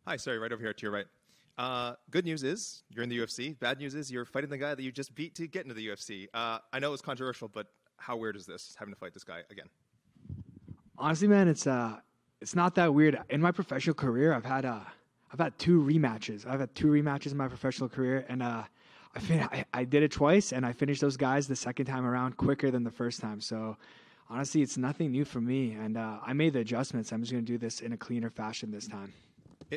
Hi, sorry, right over here to your right. Good news is you're in the UFC. Bad news is you're fighting the guy that you just beat to get into the UFC. I know it's controversial, but how weird is this, having to fight this guy again? Honestly, man, it's not that weird. In my professional career, I've had two rematches. I've had two rematches in my professional career, and I did it twice, and I finished those guys the second time around quicker than the first time. So honestly, it's nothing new for me, and I made the adjustments. I'm just gonna do this in a cleaner fashion this time.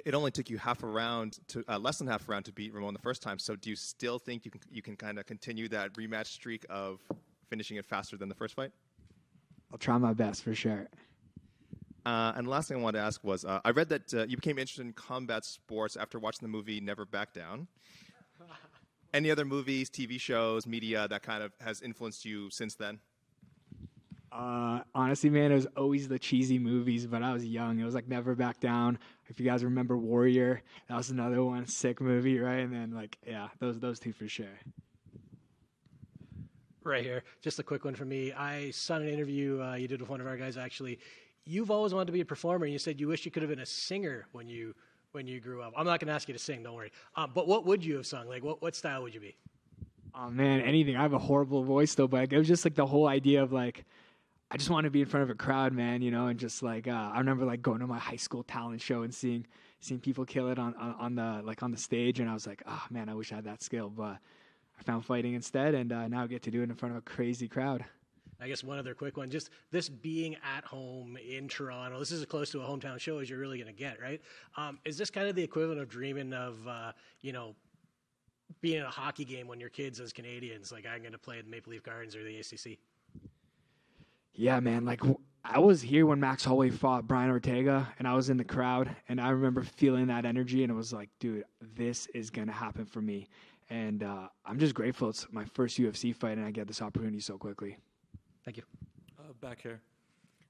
It only took you half a round to less than half a round to beat Ramon the first time. So do you still think you can kind of continue that rematch streak of finishing it faster than the first fight? I'll try my best for sure. And the last thing I wanted to ask was, I read that you became interested in combat sports after watching the movie Never Back Down. Any other movies, TV shows, media that kind of has influenced you since then? Honestly, man, it was always the cheesy movies, but I was young. It was like Never Back Down. If you guys remember Warrior, that was another one, sick movie, right? And then yeah, those two for sure. Right here. Just a quick one for me. I saw an interview you did with one of our guys, actually. You've always wanted to be a performer, and you said you wish you could have been a singer when you grew up. I'm not going to ask you to sing, don't worry. But what would you have sung? Like, what style would you be? Oh man, anything. I have a horrible voice though, but it was just like the whole idea of like, I just want to be in front of a crowd, man, and just like I remember like going to my high school talent show and seeing people kill it on the stage, and I was like, oh man, I wish I had that skill, but I found fighting instead, and now I get to do it in front of a crazy crowd. I guess one other quick one, just this being at home in Toronto, this is as close to a hometown show as you're really going to get, right? Is this kind of the equivalent of dreaming of, being in a hockey game when you're kids as Canadians, like I'm going to play at the Maple Leaf Gardens or the ACC? Yeah, man, like I was here when Max Holloway fought Brian Ortega, and I was in the crowd, and I remember feeling that energy, and it was like, dude, this is going to happen for me. And I'm just grateful it's my first UFC fight, and I get this opportunity so quickly. Thank you. Back here.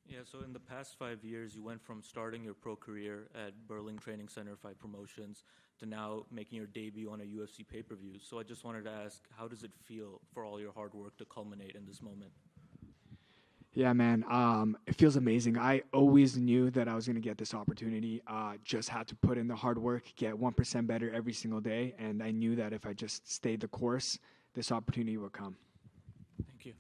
Yeah, so in the past 5 years, you went from starting your pro career at Burling Training Center Fight Promotions to now making your debut on a UFC pay-per-view. So I just wanted to ask, how does it feel for all your hard work to culminate in this moment? Yeah, man, it feels amazing. I always knew that I was going to get this opportunity. Just had to put in the hard work, get 1% better every single day, and I knew that if I just stayed the course, this opportunity would come. Thank you.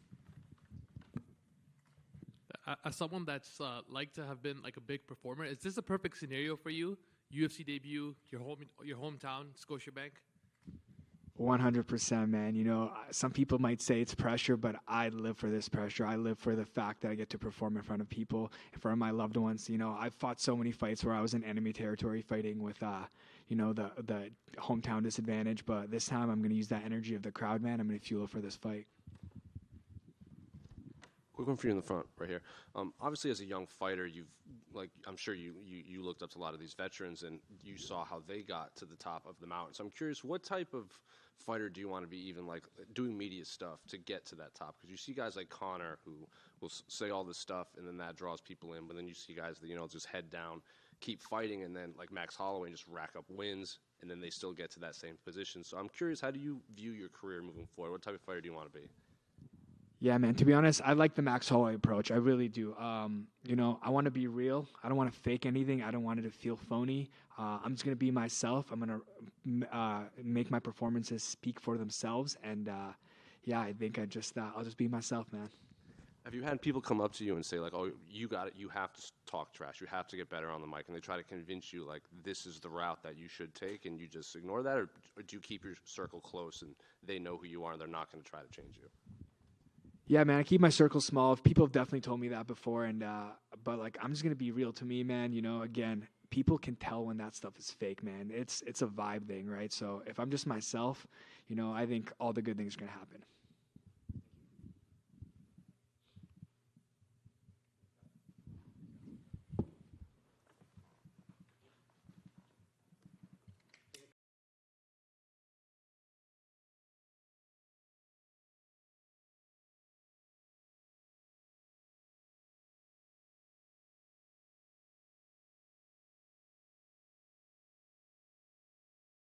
As someone that's like to have been like a big performer, is this a perfect scenario for you? UFC debut, your hometown, Scotiabank. 100%, man. Some people might say it's pressure, but I live for this pressure. I live for the fact that I get to perform in front of people, in front of my loved ones. I've fought so many fights where I was in enemy territory fighting with, the hometown disadvantage. But this time I'm going to use that energy of the crowd, man. I'm going to fuel it for this fight. Quick one for you in the front, right here. Obviously, as a young fighter, I'm sure you looked up to a lot of these veterans, and you saw how they got to the top of the mountain. So I'm curious, what type of fighter do you want to be, even like doing media stuff to get to that top? Because you see guys like Connor who will say all this stuff, and then that draws people in. But then you see guys that just head down, keep fighting, and then like Max Holloway just rack up wins, and then they still get to that same position. So I'm curious, how do you view your career moving forward? What type of fighter do you want to be? Yeah, man, to be honest, I like the Max Holloway approach. I really do. I want to be real. I don't want to fake anything. I don't want it to feel phony. I'm just going to be myself. I'm going to make my performances speak for themselves. And, I think I'll just be myself, man. Have you had people come up to you and say, like, oh, you got it, you have to talk trash, you have to get better on the mic, and they try to convince you, like, this is the route that you should take, and you just ignore that? Or do you keep your circle close and they know who you are and they're not going to try to change you? Yeah, man, I keep my circle small. People have definitely told me that before, but like I'm just gonna be real to me, man. Again, people can tell when that stuff is fake, man. It's a vibe thing, right? So if I'm just myself, I think all the good things are gonna happen.